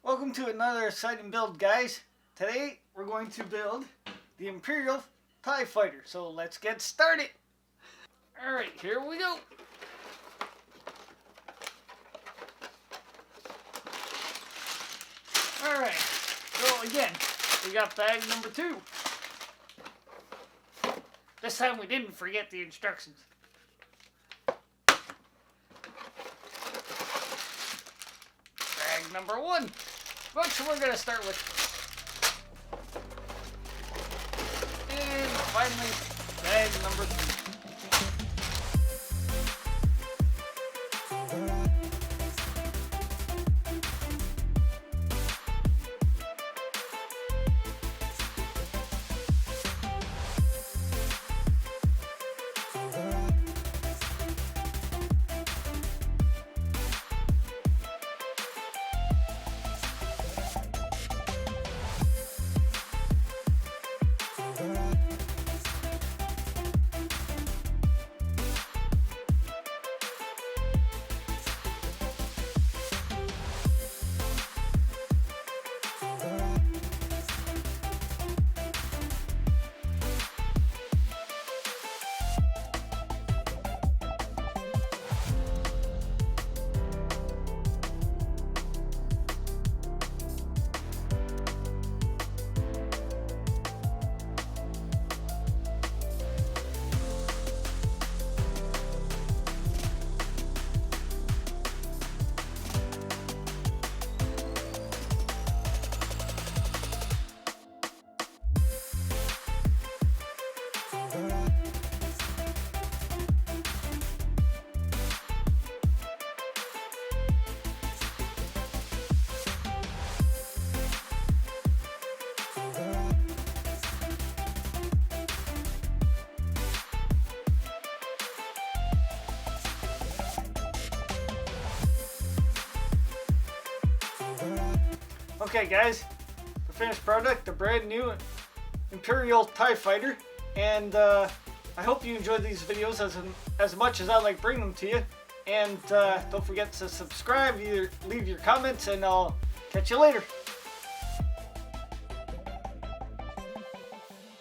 Welcome to another exciting build, guys. Today we're going to build the Imperial TIE Fighter. So let's get started. Alright, here we go. Alright, so again, we got bag number 2. This time we didn't forget the instructions. Bag number 1, which we're going to start with. And finally, bag number 3. Okay guys, the finished product, the brand new Imperial TIE Fighter, and I hope you enjoyed these videos as much as I like bringing them to you. And don't forget to subscribe, leave your comments, and I'll catch you later.